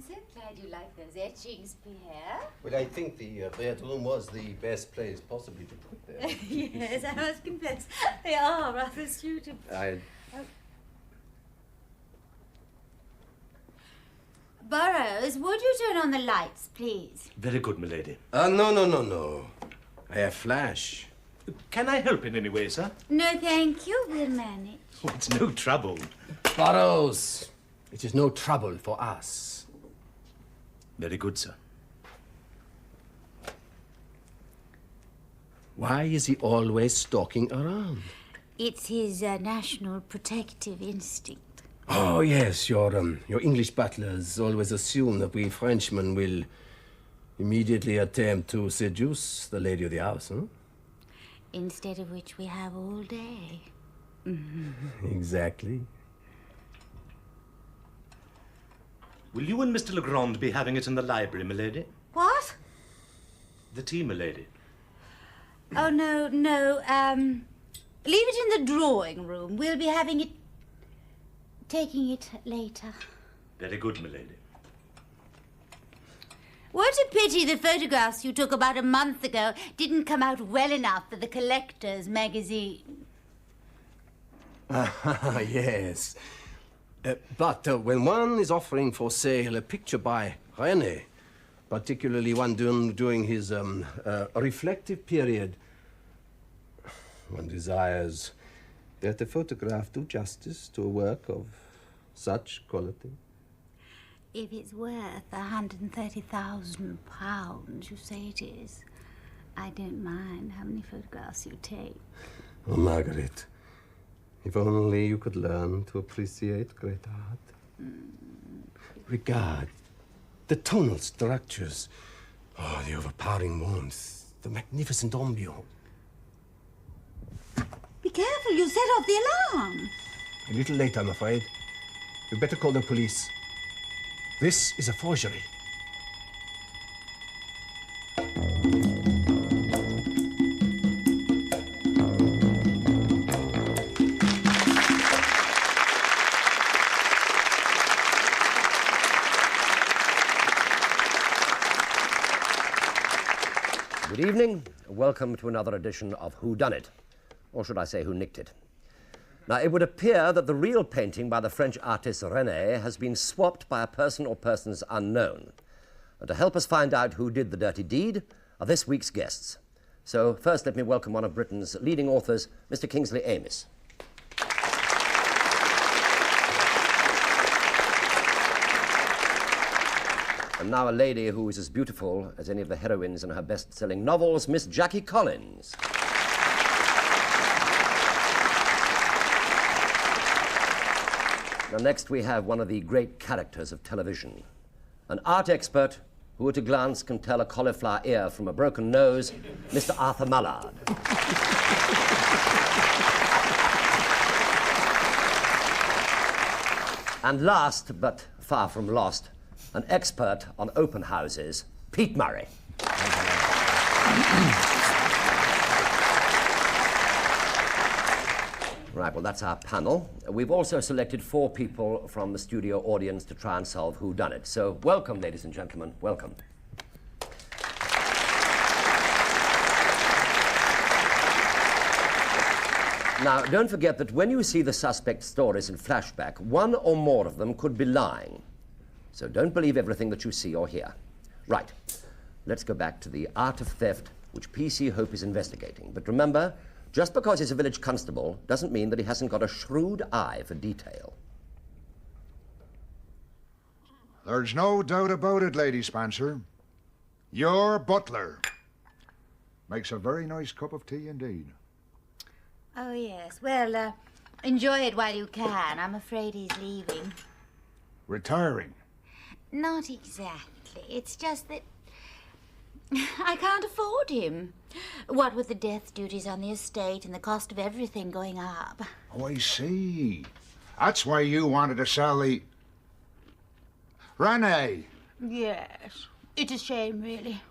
I'm so glad you like those etchings, Pierre. Well, I think the bedroom was the best place possibly to put them. Yes, I must confess, they are rather suitable. Burroughs, would you turn on the lights, please? Very good, milady. No. I have flash. Can I help in any way, sir? No, thank you. We'll manage. Oh, it's no trouble. Burroughs, it is no trouble for us. Very good, sir. Why is he always stalking around? It's his national protective instinct. Oh, yes, your English butlers always assume that we Frenchmen will immediately attempt to seduce the lady of the house, huh? Instead of which we have all day. Exactly. Will you and Mr. Legrand be having it in the library, milady? What? The tea, milady. Oh, no. Leave it in the drawing room. We'll be taking it later. Very good, milady. What a pity the photographs you took about a month ago didn't come out well enough for the collector's magazine. Yes. But when one is offering for sale a picture by René, particularly one during his reflective period, one desires that the photograph do justice to a work of such quality. If it's worth £130,000, you say it is, I don't mind how many photographs you take. Oh, Margaret, if only you could learn to appreciate great art. Regard the tonal structures, the overpowering warmth, the magnificent ambiance. Be careful, you set off the alarm. A little late, I'm afraid. You'd better call the police. This is a forgery. Good evening. Welcome to another edition of Whodunnit, or should I say Who Nicked It? Now, it would appear that the real painting by the French artist René has been swapped by a person or persons unknown. And to help us find out who did the dirty deed are this week's guests. So first, let me welcome one of Britain's leading authors, Mr. Kingsley Amis. And now a lady who is as beautiful as any of the heroines in her best-selling novels, Miss Jackie Collins. Now, next we have one of the great characters of television, an art expert who at a glance can tell a cauliflower ear from a broken nose, Mr. Arthur Mallard. And last, but far from lost, an expert on open houses, Pete Murray. Right, well, that's our panel. We've also selected 4 people from the studio audience to try and solve Whodunnit. So welcome, ladies and gentlemen, welcome. Now, don't forget that when you see the suspect's stories in flashback, one or more of them could be lying. So don't believe everything that you see or hear. Right, let's go back to the art of theft, which P.C. Hope is investigating. But remember, just because he's a village constable doesn't mean that he hasn't got a shrewd eye for detail. There's no doubt about it, Lady Spencer. Your butler makes a very nice cup of tea indeed. Oh, yes. Well, enjoy it while you can. I'm afraid he's leaving. Retiring? Not exactly. It's just that I can't afford him. What with the death duties on the estate and the cost of everything going up. Oh, I see. That's why you wanted to sell the... René! Yes. It's a shame, really.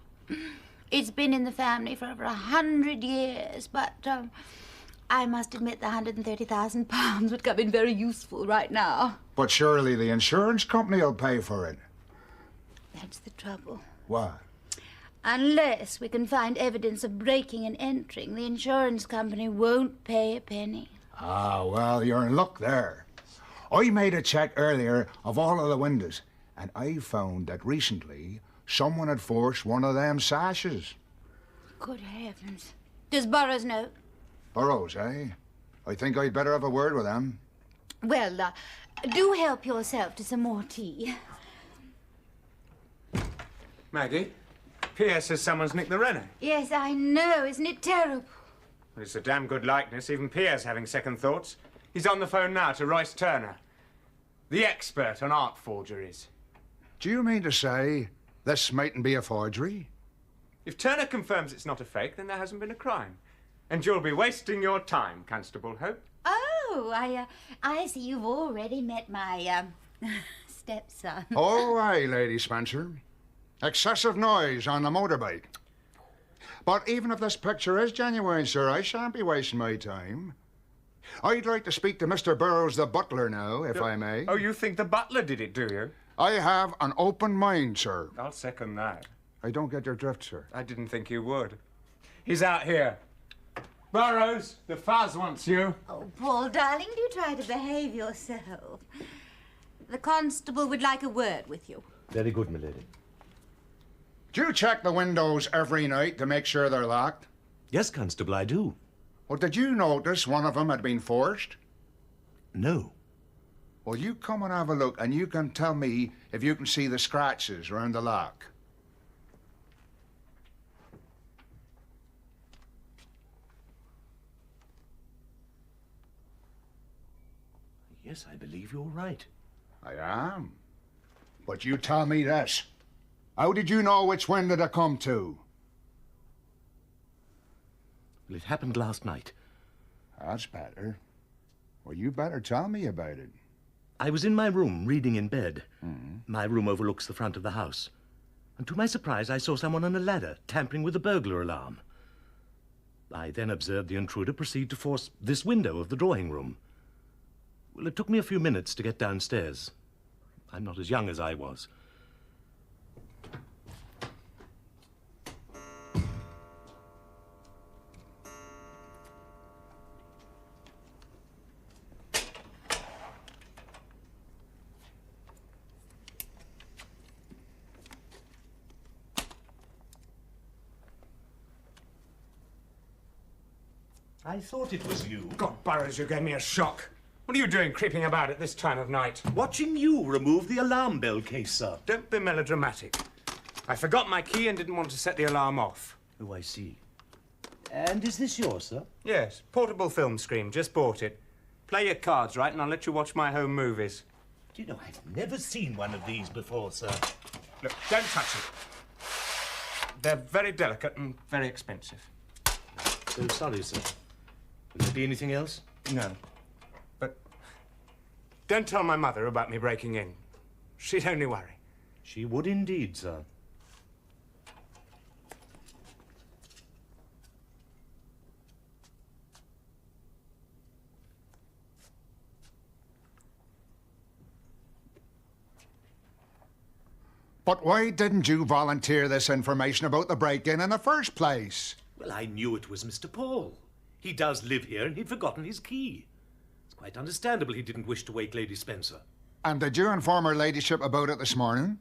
It's been in the family for over 100 years, but I must admit the £130,000 would come in very useful right now. But surely the insurance company will pay for it. That's the trouble. What? Unless we can find evidence of breaking and entering, the insurance company won't pay a penny. Ah, well, you're in luck there. I made a check earlier of all of the windows, and I found that recently someone had forced one of them sashes. Good heavens. Does Burroughs know? Burroughs, eh? I think I'd better have a word with them. Well, do help yourself to some more tea. Maggie, Pierre says someone's nicked the Rene. Yes, I know. Isn't it terrible? Well, it's a damn good likeness. Even Pierre's having second thoughts. He's on the phone now to Royce Turner, the expert on art forgeries. Do you mean to say this mightn't be a forgery? If Turner confirms it's not a fake, then there hasn't been a crime. And you'll be wasting your time, Constable Hope. Oh, I see you've already met my, stepson. Oh, aye, Lady Spencer. Excessive noise on the motorbike. But even if this picture is genuine, sir, I shan't be wasting my time. I'd like to speak to Mr. Burroughs, the butler, now, if I may. Oh, you think the butler did it, do you? I have an open mind, sir. I'll second that. I don't get your drift, sir. I didn't think you would. He's out here. Burroughs, the Fuzz wants you. Oh, Paul, darling, do try to behave yourself. The constable would like a word with you. Very good, milady. Do you check the windows every night to make sure they're locked? Yes, Constable, I do. Well, did you notice one of them had been forged? No. Well, you come and have a look, and you can tell me if you can see the scratches around the lock. Yes, I believe you're right. I am. But you tell me this. How did you know which window to come to? Well, it happened last night. That's better. Well, you better tell me about it. I was in my room, reading in bed. My room overlooks the front of the house. And to my surprise, I saw someone on a ladder, tampering with the burglar alarm. I then observed the intruder proceed to force this window of the drawing room. Well, it took me a few minutes to get downstairs. I'm not as young as I was. I thought it was you. God, Burroughs, you gave me a shock. What are you doing creeping about at this time of night? Watching you remove the alarm bell case, sir. Don't be melodramatic. I forgot my key and didn't want to set the alarm off. Oh, I see. And is this yours, sir? Yes, portable film screen. Just bought it. Play your cards, right, and I'll let you watch my home movies. Do you know, I've never seen one of these before, sir. Look, don't touch it. They're very delicate and very expensive. So sorry, sir. Will there be anything else? No. But don't tell my mother about me breaking in. She'd only worry. She would indeed, sir. But why didn't you volunteer this information about the break-in in the first place? Well, I knew it was Mr. Paul. He does live here, and he'd forgotten his key. It's quite understandable he didn't wish to wake Lady Spencer. And did you inform her ladyship about it this morning?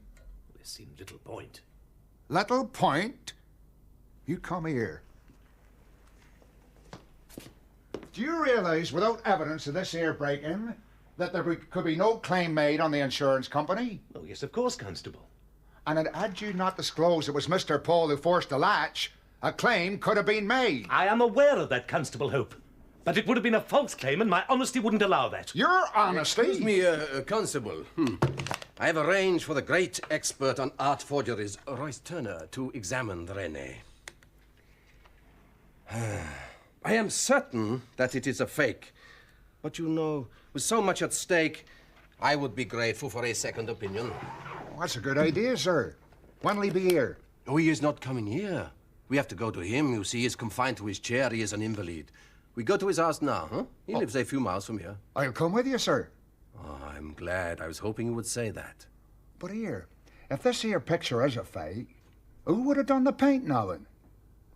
There seemed little point. Little point? You come here. Do you realise, without evidence of this here break-in, that there could be no claim made on the insurance company? Oh, yes, of course, Constable. And had you not disclosed it was Mr. Paul who forced the latch, a claim could have been made. I am aware of that, Constable Hope. But it would have been a false claim, and my honesty wouldn't allow that. Your honesty? Excuse me, Constable. I have arranged for the great expert on art forgeries, Royce Turner, to examine the Rene. I am certain that it is a fake. But you know, with so much at stake, I would be grateful for a second opinion. That's a good idea, sir. When'll he be here? Oh, he is not coming here. We have to go to him. You see, he is confined to his chair. He is an invalid. We go to his house now, huh? He lives a few miles from here. I'll come with you, sir. Oh, I'm glad. I was hoping you would say that. But here, if this here picture is a fake, who would have done the painting of it?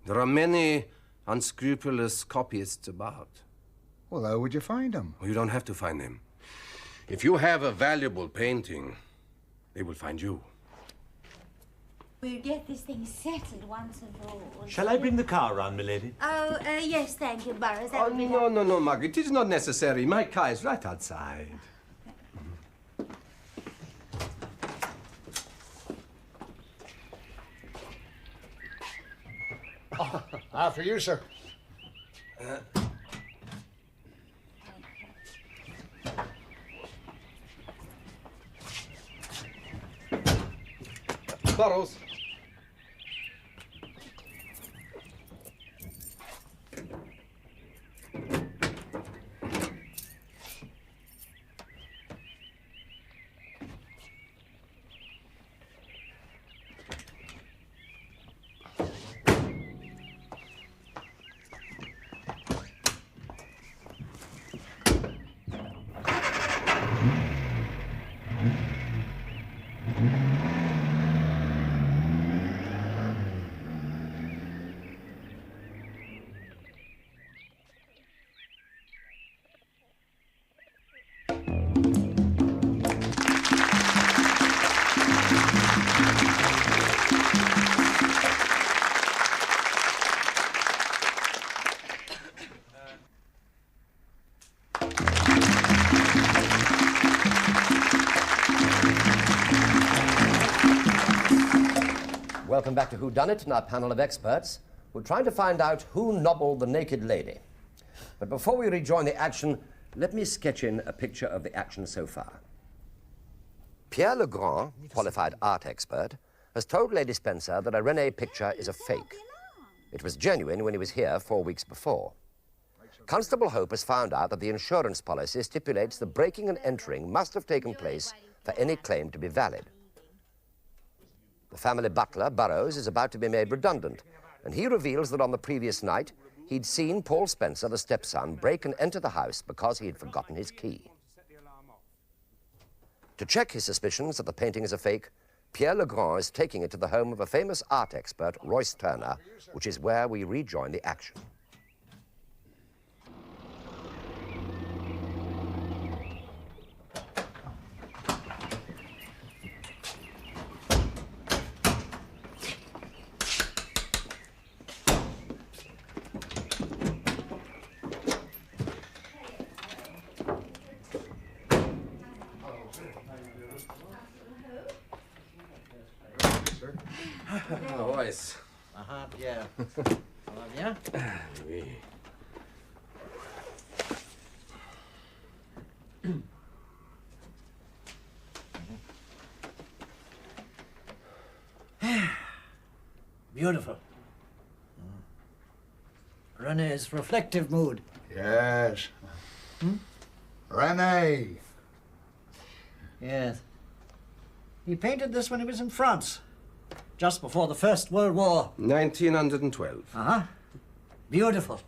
There are many unscrupulous copyists about. Well, how would you find them? Well, you don't have to find them. If you have a valuable painting, they will find you. We'll get this thing settled once and for all. Shall I bring the car round, milady? Oh, yes, thank you, Burroughs. Oh, no, Margaret. It is not necessary. My car is right outside. After you, sir. Burroughs. Welcome back to Whodunnit and our panel of experts who are trying to find out who nobbled the naked lady. But before we rejoin the action, let me sketch in a picture of the action so far. Pierre Legrand, qualified art expert, has told Lady Spencer that a René picture is a fake. It was genuine when he was here 4 weeks before. Constable Hope has found out that the insurance policy stipulates the breaking and entering must have taken place for any claim to be valid. The family butler, Burroughs, is about to be made redundant, and he reveals that on the previous night, he'd seen Paul Spencer, the stepson, break and enter the house because he had forgotten his key. To check his suspicions that the painting is a fake, Pierre Legrand is taking it to the home of a famous art expert, Royce Turner, which is where we rejoin the action. Royce. Pierre. Ça va bien? Oui. Beautiful. René's reflective mood. Yes. René. Yes. He painted this when he was in France, just before the First World War. 1912. Uh-huh. Beautiful.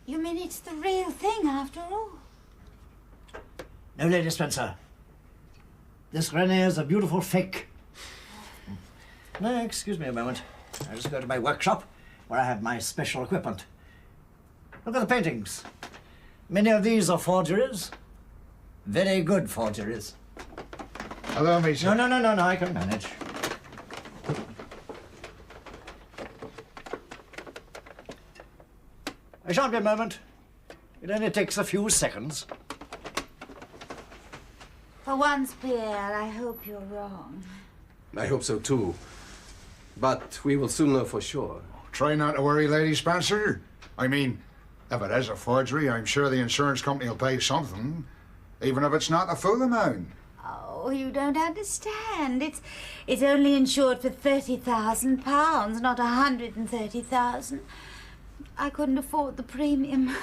You mean it's the real thing after all? No, Lady Spencer. This René is a beautiful fake. No, excuse me a moment. I'll just go to my workshop, where I have my special equipment. Look at the paintings. Many of these are forgeries. Very good forgeries. Allow me, sir. No, I can manage. I shan't be a moment. It only takes a few seconds. For once, Pierre, I hope you're wrong. I hope so too. But we will soon know for sure. Try not to worry, Lady Spencer. I mean, if it is a forgery, I'm sure the insurance company will pay something, even if it's not a full amount. Oh, you don't understand. It's only insured for £30,000, not 130,000. I couldn't afford the premium.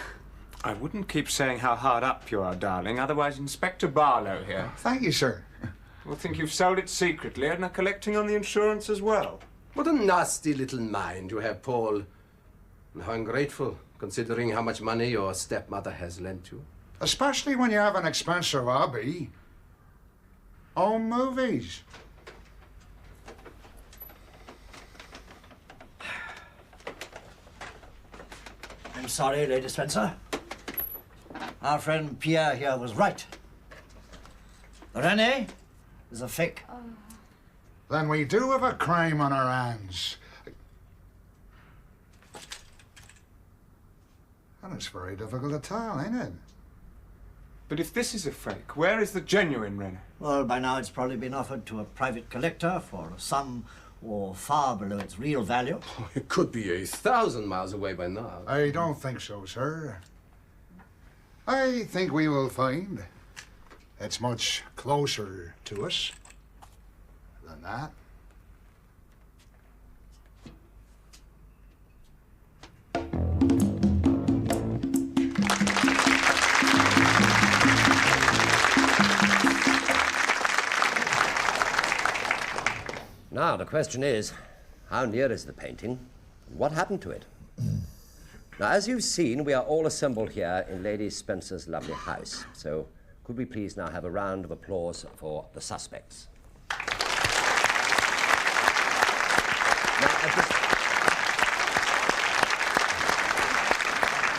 I wouldn't keep saying how hard up you are, darling, otherwise Inspector Barlow here Thank you, sir. will think you've sold it secretly and are collecting on the insurance as well. What a nasty little mind you have, Paul. And how ungrateful, considering how much money your stepmother has lent you. Especially when you have an expensive hobby. Own movies. I'm sorry, Lady Spencer. Our friend Pierre here was right. The Rene is a fake. Then we do have a crime on our hands. And it's very difficult to tell, ain't it? But if this is a fake, where is the genuine Renner? Well, by now it's probably been offered to a private collector for a sum or far below its real value. Oh, it could be 1,000 miles away by now. I don't think so, sir. I think we will find it's much closer to us than that. Now, the question is, how near is the painting? What happened to it? Now, as you've seen, we are all assembled here in Lady Spencer's lovely house. So, could we please now have a round of applause for the suspects?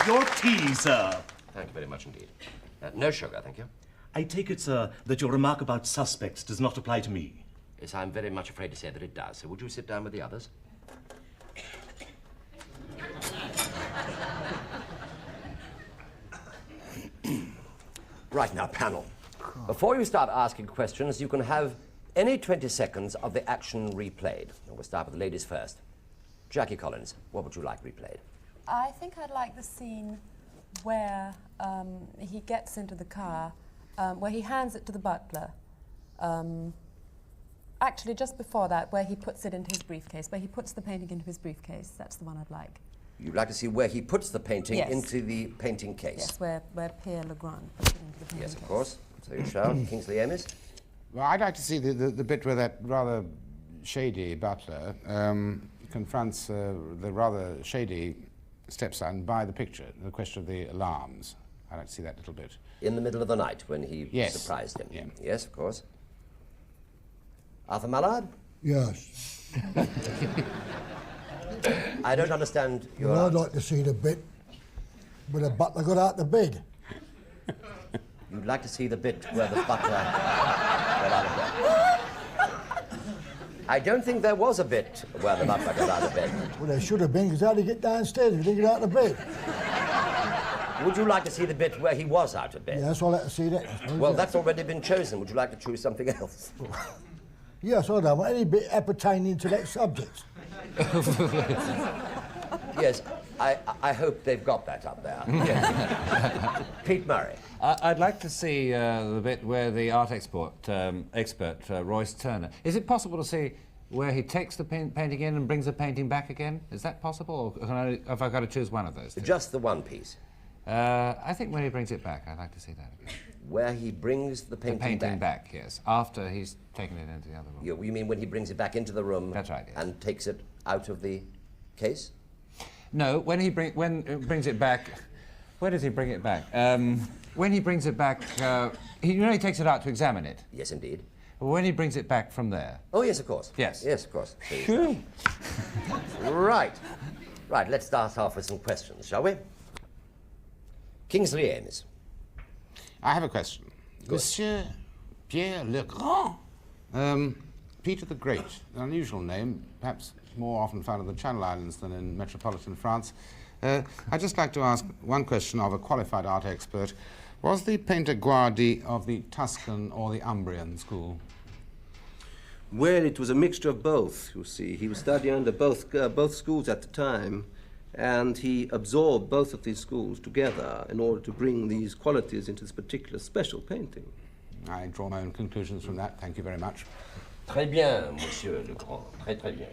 Your tea, sir. Thank you very much indeed. No sugar, thank you. I take it, sir, that your remark about suspects does not apply to me. Yes, I'm very much afraid to say that it does. So would you sit down with the others? Right now, panel. Before you start asking questions, you can have any 20 seconds of the action replayed. We'll start with the ladies first. Jackie Collins, what would you like replayed? I think I'd like the scene where he gets into the car, where he hands it to the butler. Actually, just before that, where he puts it into his briefcase, where he puts the painting into his briefcase. That's the one I'd like. You'd like to see where he puts the painting Yes. into the painting case? Yes, where Pierre Legrand puts it into the painting Yes, case. of course. So you shall. Kingsley Amis? Well, I'd like to see the bit where that rather shady butler confronts the rather shady stepson by the picture, the question of the alarms. I'd like to see that little bit. In the middle of the night when he Yes. surprised him? Yeah. Yes, of course. Arthur Mallard? Yes. I don't understand your Well, I'd answer. like to see the bit where the butler got out of bed. You'd like to see the bit where the butler got out of bed. I don't think there was a bit where the butler got out of bed. Well, there should have been, because how did he get downstairs if he didn't get out of bed? Would you like to see the bit where he was out of bed? Yeah, that's all I like to see that. I suppose, Well, yeah. that's already been chosen. Would you like to choose something else? Yes, I don't want any bit appertaining to that subject. Yes, I hope they've got that up there. Pete Murray. I'd like to see the bit where the art expert, Royce Turner. Is it possible to see where he takes the painting in and brings the painting back again? Is that possible, or have I got to choose one of those two? Just the one piece. I think when he brings it back, I'd like to see that again. Where he brings the painting, back, yes, after he's taken it into the other room. You mean when he brings it back into the room? That's right, yes. And takes it out of the case? No, when he brings it back. Where does he bring it back? When he brings it back, he takes it out to examine it. Yes, indeed. When he brings it back from there. Oh, yes, of course. Yes. Yes, of course. Sure. Right. Right, let's start off with some questions, shall we? Kingsley Amis. I have a question. Good. Monsieur Pierre Legrand. Peter the Great, an unusual name, perhaps more often found in the Channel Islands than in metropolitan France. I'd just like to ask one question of a qualified art expert. Was the painter Guardi of the Tuscan or the Umbrian school? Well, it was a mixture of both, you see. He was studying under both schools at the time, and he absorbed both of these schools together in order to bring these qualities into this particular special painting. I draw my own conclusions from that. Thank you very much. Très bien, Monsieur Legrand. Très, très bien.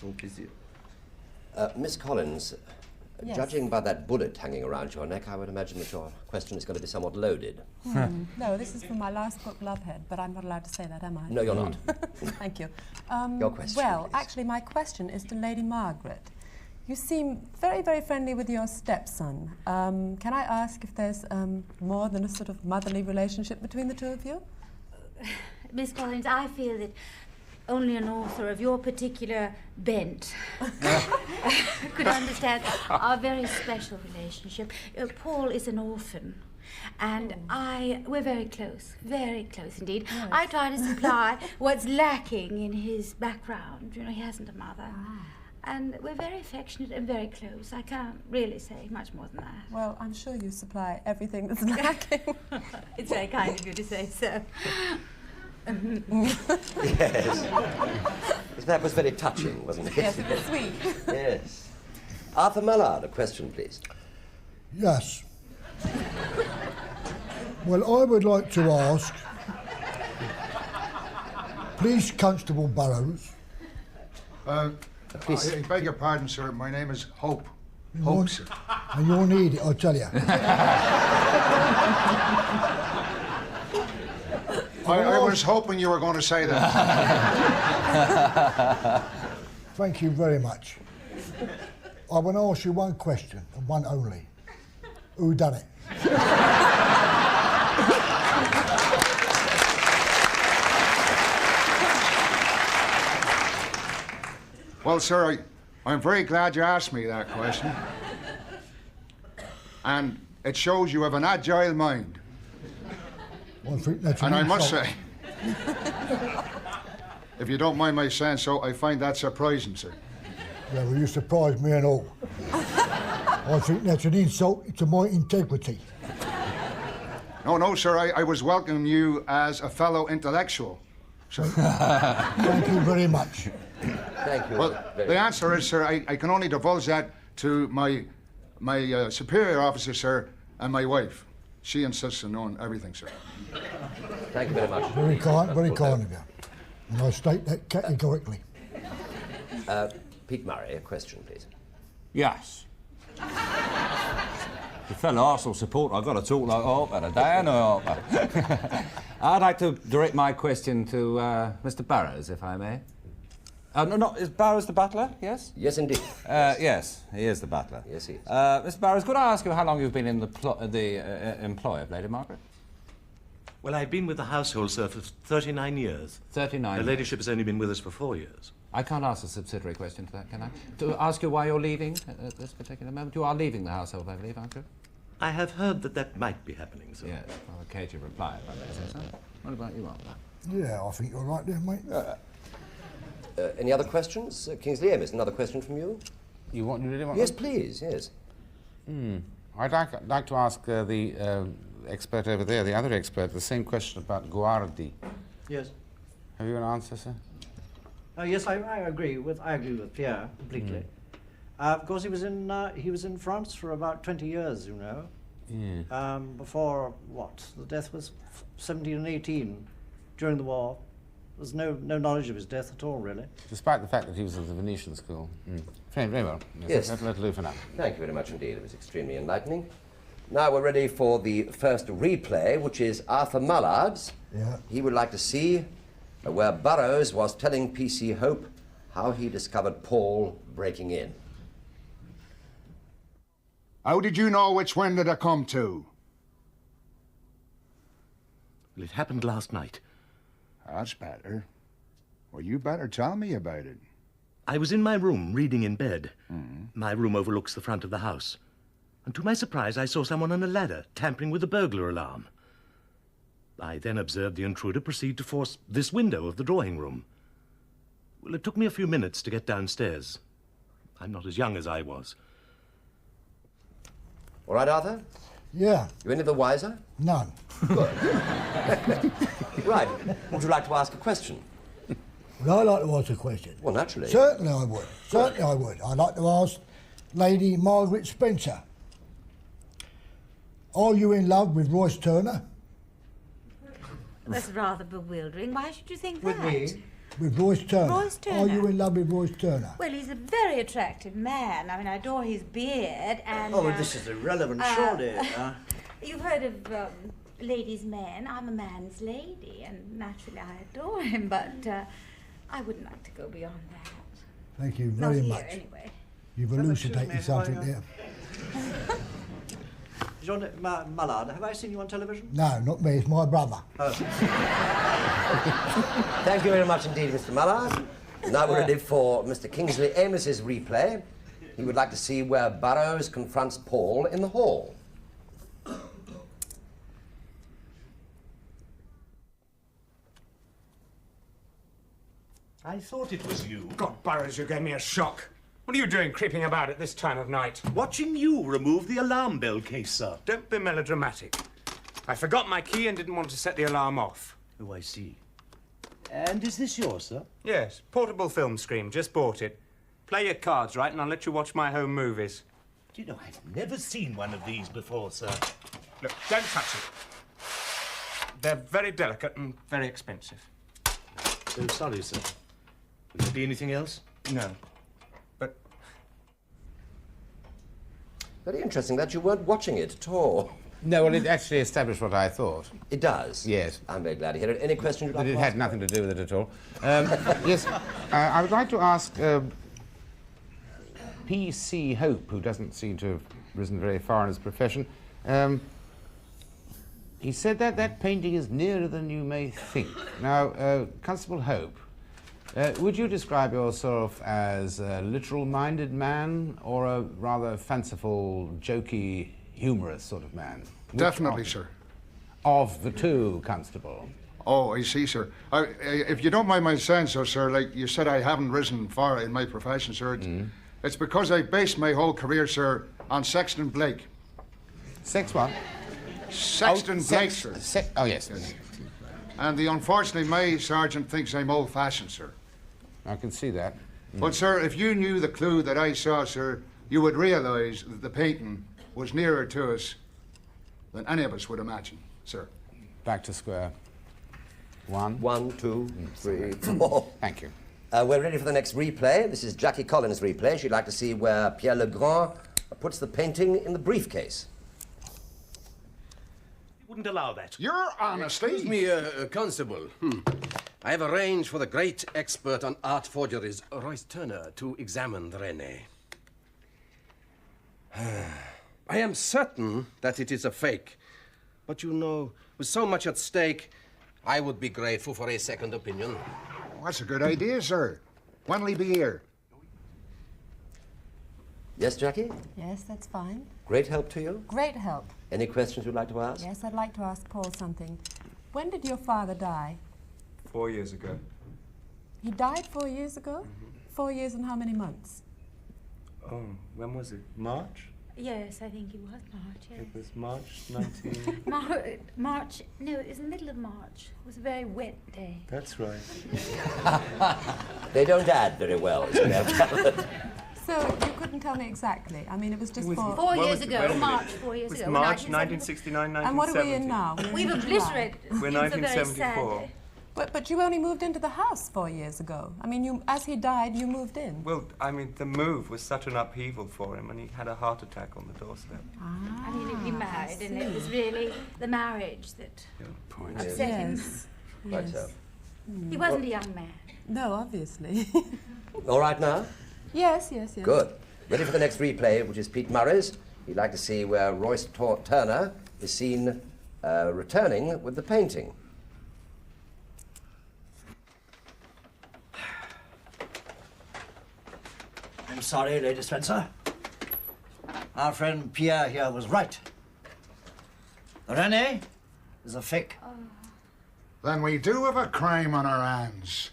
Mon plaisir. Miss Collins, Yes. judging by that bullet hanging around your neck, I would imagine that your question is going to be somewhat loaded. No, this is from my last book, Lovehead, but I'm not allowed to say that, am I? No, you're not. Thank you. Your question, Well, please. actually, my question is to Lady Margaret. You seem very, very friendly with your stepson. Can I ask if there's more than a sort of motherly relationship between the two of you? Miss Collins, I feel that only an author of your particular bent could understand our very special relationship. Paul is an orphan. And we're very close indeed. Yes. I try to supply what's lacking in his background. You know, he hasn't a mother. And we're very affectionate and very close. I can't really say much more than that. Well, I'm sure you supply everything that's lacking. It's very kind of you to say so. Yes. That was very touching, wasn't it? Yes, it was sweet. Yes. Arthur Mallard, a question, please. Yes. Well, I would like to ask Police Constable Burrows. Please. I beg your pardon, sir. My name is Hope. Hope, sir. And you'll need it, I tell you. I was hoping you were going to say that. Thank you very much. I want to ask you one question, and one only. Who done it? Well, sir, I'm very glad you asked me that question. And it shows you have an agile mind. I think that's an And I must insult. say, if you don't mind my saying so, I find that surprising, sir. Yeah, well, you surprised me and all. I think that's an insult to my integrity. No, sir, I was welcoming you as a fellow intellectual, sir. Thank you very much. Thank you. Well, the answer is, sir, I can only divulge that to my superior officer, sir, and my wife. She insists on knowing everything, sir. Thank you very much. Very kind of you. And I state that categorically. Pete Murray, a question, please. Yes. The fellow Arsenal supporter, I've got to talk like Harper today, and Harper. I'd like to direct my question to Mr. Burrows, if I may. No, is Burrows the butler, yes? Yes, indeed. Yes, he is the butler. Yes, he is. Mr. Burrows, could I ask you how long you've been in the employ of Lady Margaret? Well, I've been with the household, sir, for 39 years. 39 Her ladyship has only been with us for 4 years. I can't ask a subsidiary question to that, can I? To ask you why you're leaving at this particular moment? You are leaving the household, I believe, aren't you? I have heard that might be happening, sir. Yes, well, a cagey reply, if I may say so. What about you, Arthur? Yeah, I think you're right there, mate. Any other questions? Kingsley Amos, another question from you? You really want? Yes, please, yes. I'd like to ask the expert over there, the other expert, the same question about Guardi. Yes. Have you an answer, sir? Yes, I agree with Pierre completely. Of course, he was in France for about 20 years, you know. Yeah. Before what? The death was 17 and 18 during the war. There's no knowledge of his death at all, really. Despite the fact that he was at the Venetian school. Very well. Yes. That'll do for now. Thank you very much indeed. It was extremely enlightening. Now we're ready for the first replay, which is Arthur Mallard's. Yeah. He would like to see where Burrows was telling PC Hope how he discovered Paul breaking in. How did you know which window to come to? Well, it happened last night. That's better. Well, you better tell me about it. I was in my room, reading in bed. My room overlooks the front of the house. And to my surprise, I saw someone on a ladder tampering with the burglar alarm. I then observed the intruder proceed to force this window of the drawing room. Well, it took me a few minutes to get downstairs. I'm not as young as I was. All right, Arthur? Yeah. You any the wiser? None. Good. Right. Would you like to ask a question? Would I like to ask a question? Well, naturally. Certainly I would. Certainly I would. I'd like to ask Lady Margaret Spencer. Are you in love with Royce Turner? That's rather bewildering. Why should you think that? With me? With Royce Turner? Royce Turner? Are you in love with Royce Turner? Well, he's a very attractive man. I mean, I adore his beard and... Oh, well, this is irrelevant, surely. You've heard of ladies' men. I'm a man's lady, and naturally I adore him, but I wouldn't like to go beyond that. Thank you Not very here, much. anyway. You've Excuse elucidated me, something I, there. Jean Mallard, have I seen you on television? No, not me. It's my brother. Oh. Thank you very much indeed, Mr. Mallard. Now we're ready for Mr. Kingsley Amos's replay. He would like to see where Burroughs confronts Paul in the hall. I thought it was you. God, Burroughs, you gave me a shock. What are you doing creeping about at this time of night? Watching you remove the alarm bell case, sir. Don't be melodramatic. I forgot my key and didn't want to set the alarm off. Oh, I see. And is this yours, sir? Yes, portable film screen. Just bought it. Play your cards, right, and I'll let you watch my home movies. Do you know, I've never seen one of these before, sir. Look, don't touch it. They're very delicate and very expensive. Oh, sorry, sir. Will there be anything else? No. But... Very interesting that you weren't watching it at all. No, well, it actually established what I thought. It does? Yes. I'm very glad to hear it. Any questions you'd like But it to had ask? nothing to do with it at all. Yes, I would like to ask P.C. Hope, who doesn't seem to have risen very far in his profession. He said that that painting is nearer than you may think. Now, Constable Hope, would you describe yourself as a literal-minded man or a rather fanciful, jokey, humorous sort of man? Definitely, sir. Of the two, Constable. Oh, I see, sir. If you don't mind my saying so, sir, like you said, I haven't risen far in my profession, sir. It's because I based my whole career, sir, on Sexton Blake. Sex what? Sexton Blake, sir. Oh, yes. And unfortunately, my sergeant thinks I'm old-fashioned, sir. I can see that. But, sir, if you knew the clue that I saw, sir, you would realise that the painting was nearer to us than any of us would imagine, sir. Back to square one. 1, 2, 3, 4. Thank you. We're ready for the next replay. This is Jackie Collins' replay. She'd like to see where Pierre Legrand puts the painting in the briefcase. You wouldn't allow that. Your honesty? Excuse me, Constable. I have arranged for the great expert on art forgeries, Royce Turner, to examine the René. I am certain that it is a fake. But you know, with so much at stake, I would be grateful for a second opinion. That's a good idea, sir. When'll he be here? Yes, Jackie? Yes, that's fine. Great help to you? Great help. Any questions you'd like to ask? Yes, I'd like to ask Paul something. When did your father die? 4 years ago. He died 4 years ago? 4 years and how many months? Oh, when was it? March? Yes, I think it was March, yes. It was March 19... March, no, it was the middle of March. It was a very wet day. That's right. They don't add very well, as we have gathered. So you couldn't tell me exactly? I mean, it was just for... 4 years ago, March 4 years ago. March 1969, 1970. And what are we in now? We've obliterated. We're 1974. But you only moved into the house 4 years ago. I mean, as he died, you moved in. Well, I mean, the move was such an upheaval for him, and he had a heart attack on the doorstep. I mean, he married, and it was really the marriage that upset him. Right so. He wasn't a young man. No, obviously. All right now? Yes, yes, yes. Good. Ready for the next replay, which is Pete Murray's. He'd like to see where Royce Turner is seen returning with the painting. I'm sorry, Lady Spencer. Our friend Pierre here was right. The René is a fake. Then we do have a crime on our hands.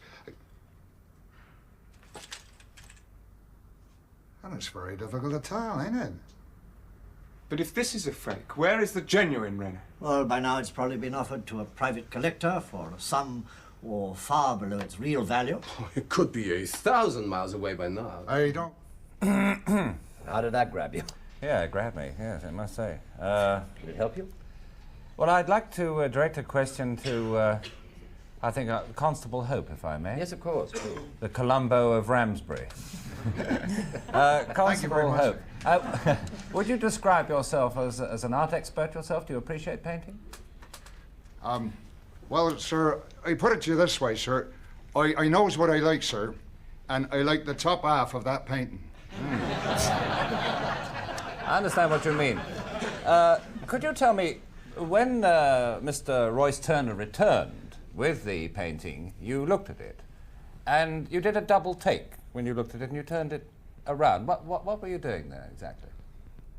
And it's very difficult to tell, ain't it? But if this is a fake, where is the genuine René? Well, by now it's probably been offered to a private collector for a sum or far below its real value. Oh, it could be 1,000 miles away by now. I don't... How did that grab you? Yeah, it grabbed me, yes, I must say. Did it help you? Well, I'd like to direct a question to, I think, Constable Hope, if I may. Yes, of course. The Columbo of Ramsbury. Constable Hope, would you describe yourself as an art expert yourself? Do you appreciate painting? Well, sir, I put it to you this way, sir. I knows what I like, sir, and I like the top half of that painting. I understand what you mean. Could you tell me, when Mr. Royce Turner returned with the painting, you looked at it, and you did a double take when you looked at it, and you turned it around. What were you doing there exactly?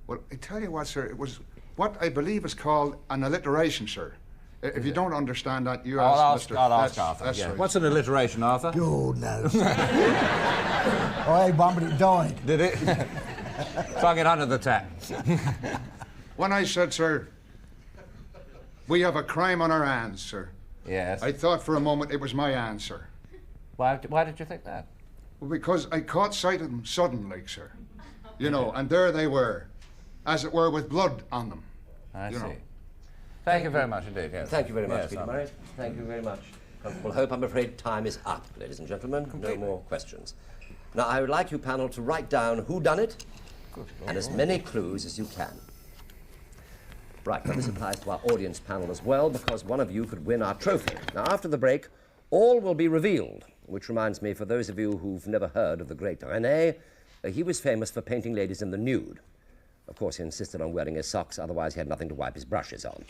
Well, I tell you what, sir, it was what I believe is called an alliteration, sir. If you don't understand that, you ask Mr. I'll ask Arthur. That's Yeah. right. What's an alliteration, Arthur? God knows. I had one, but it died. Did it? Plug it under the tap. When I said, sir, we have a crime on our hands, sir, Yes. I thought for a moment it was my answer. Why did you think that? Well, because I caught sight of them suddenly, sir. You know, and there they were, as it were, with blood on them. I You see. know. Thank you very much indeed, yes. Thank you very much, Yes, Peter Arthur. Murray. Thank you very much. Comfortable Hope, I'm afraid time is up, ladies and gentlemen. No more questions. Now, I would like you panel to write down whodunit and as many clues as you can. Right, now this applies to our audience panel as well, because one of you could win our trophy. Now, after the break, all will be revealed, which reminds me, for those of you who've never heard of the great René, he was famous for painting ladies in the nude. Of course, he insisted on wearing his socks, otherwise he had nothing to wipe his brushes on.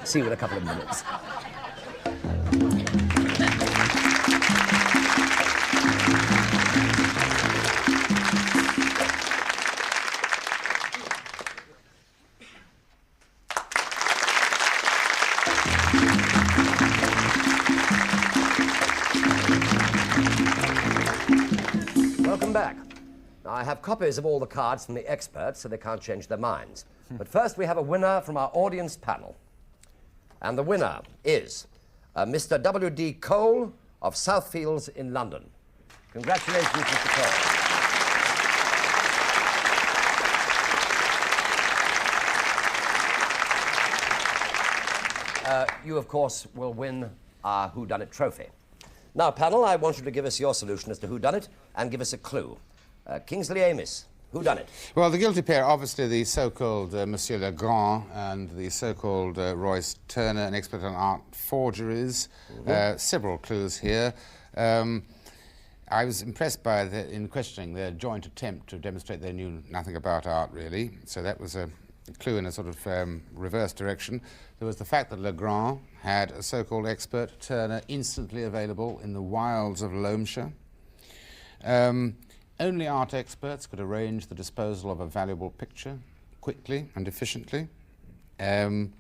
See you in a couple of minutes. Welcome back. Now, I have copies of all the cards from the experts, so they can't change their minds. But first, we have a winner from our audience panel. And the winner is Mr. W.D. Cole of Southfields in London. Congratulations, Mr. Cole. You, of course, will win our Whodunnit trophy. Now, panel, I want you to give us your solution as to whodunit and give us a clue. Kingsley Amis, whodunit? Well, the guilty pair, obviously the so-called Monsieur Legrand and the so-called Royce Turner, an expert on art forgeries. Several clues here. I was impressed by, in questioning, their joint attempt to demonstrate they knew nothing about art, really. So that was a clue in a sort of reverse direction. There was the fact that Legrand had a so-called expert, Turner, instantly available in the wilds of Loamshire. Only art experts could arrange the disposal of a valuable picture quickly and efficiently. They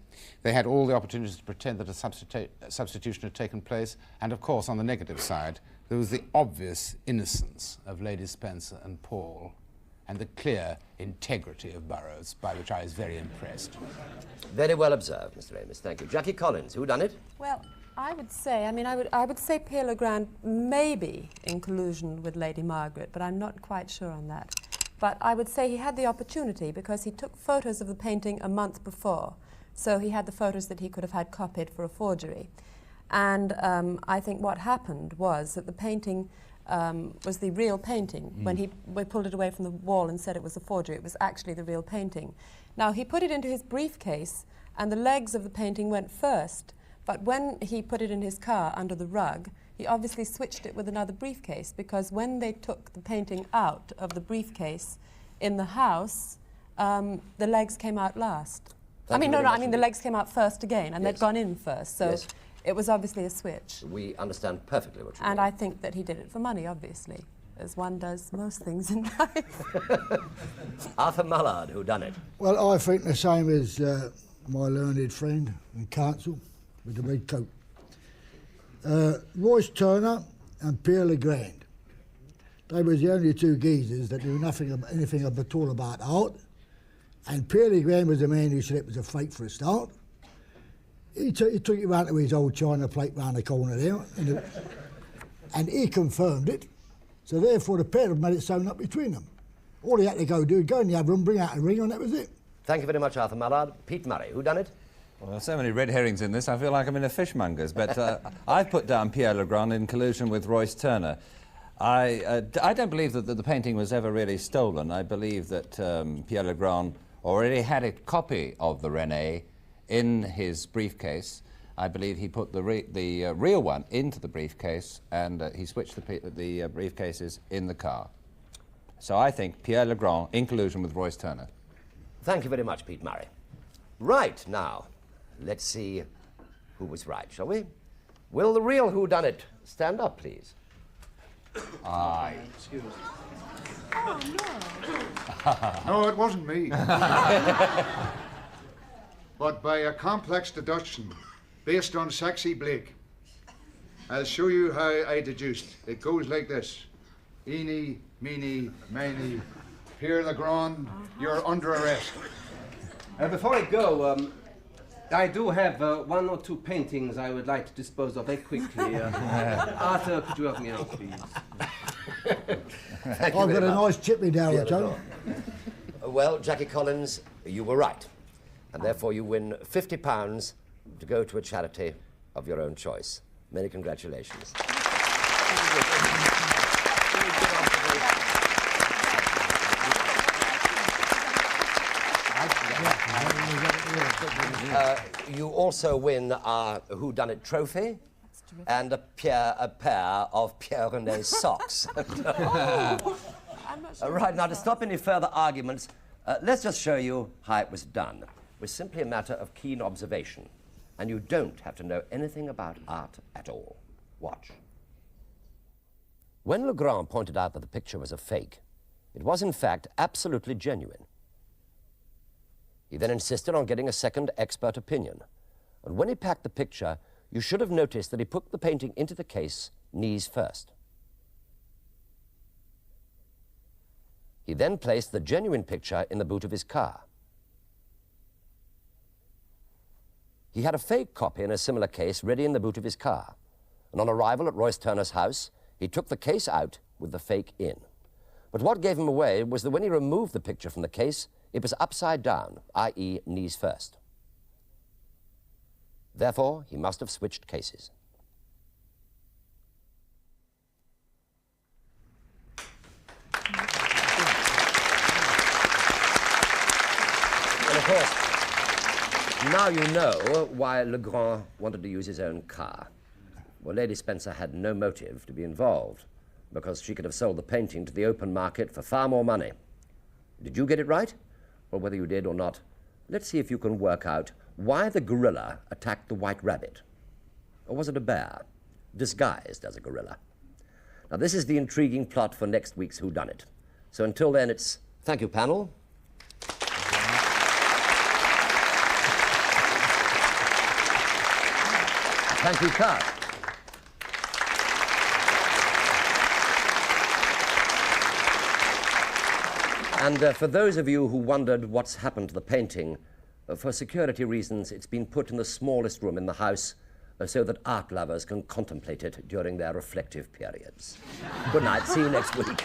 had all the opportunities to pretend that a substitution had taken place. And, of course, on the negative side, there was the obvious innocence of Lady Spencer and Paul and the clear integrity of Burroughs, by which I was very impressed. Very well observed, Mr. Amis. Thank you. Jackie Collins, whodunit? Well, I would say, I would say Pierre Legrand maybe in collusion with Lady Margaret, but I'm not quite sure on that. But I would say he had the opportunity because he took photos of the painting a month before. So he had the photos that he could have had copied for a forgery. And I think what happened was that the painting was the real painting. When we pulled it away from the wall and said it was a forgery, it was actually the real painting. Now, he put it into his briefcase, and the legs of the painting went first. But when he put it in his car under the rug, he obviously switched it with another briefcase, because when they took the painting out of the briefcase in the house, the legs came out last. The legs came out first again, and they'd gone in first, so it was obviously a switch. We understand perfectly what you mean. And I think that he did it for money, obviously, as one does most things in life. Arthur Mallard, whodunit? Well, I think the same as my learned friend in council with the red coat. Royce Turner and Pierre Legrand. They was the only two geezers that knew anything at all about art. And Pierre Legrand was the man who said it was a fake for a start. He took it round to his old china plate round the corner there, and he confirmed it. So therefore the pair of them made it sewn up between them. All he had to go in the other room, bring out a ring, and that was it. Thank you very much, Arthur Mallard. Pete Murray, whodunit? Well, there's so many red herrings in this, I feel like I'm in a fishmonger's. But I've put down Pierre Legrand in collusion with Royce Turner. I don't believe that the painting was ever really stolen. I believe that Pierre Legrand already had a copy of the René in his briefcase. I believe he put the real one into the briefcase, and he switched the briefcases in the car. So I think Pierre Legrand in collusion with Royce Turner. Thank you very much, Pete Murray. Right, now, let's see who was right, shall we? Will the real whodunit stand up, please? Aye. Excuse me. Oh, no. No, it wasn't me. But by a complex deduction based on Sexy Blake, I'll show you how I deduced. It goes like this. Eeny, meeny, miny, Pierre Legrand, you're under arrest. Before I go, I do have one or two paintings I would like to dispose of very quickly. Arthur, could you help me out, please? Thank you I've very got a much. nice chippy down Pierre the tongue. Legrand. Well, Jackie Collins, you were right. And therefore you win £50 to go to a charity of your own choice. Many congratulations. You also win our Whodunnit trophy and a pair of Pierre René's socks. Right, now to stop any further arguments, let's just show you how it was done. It was simply a matter of keen observation, and you don't have to know anything about art at all. Watch. When Legrand pointed out that the picture was a fake, it was in fact absolutely genuine. He then insisted on getting a second expert opinion, and when he packed the picture, you should have noticed that he put the painting into the case knees first. He then placed the genuine picture in the boot of his car. He had a fake copy in a similar case ready in the boot of his car, and on arrival at Royce Turner's house, he took the case out with the fake in. But what gave him away was that when he removed the picture from the case, it was upside down, i.e. knees first. Therefore, he must have switched cases. And of course, now you know why Legrand wanted to use his own car. Well, Lady Spencer had no motive to be involved, because she could have sold the painting to the open market for far more money. Did you get it right? Well, whether you did or not, let's see if you can work out why the gorilla attacked the white rabbit. Or was it a bear, disguised as a gorilla? Now, this is the intriguing plot for next week's Whodunnit. So until then, it's thank you, panel. Thank you, cast. And for those of you who wondered what's happened to the painting, for security reasons, it's been put in the smallest room in the house so that art lovers can contemplate it during their reflective periods. Good night. See you next week.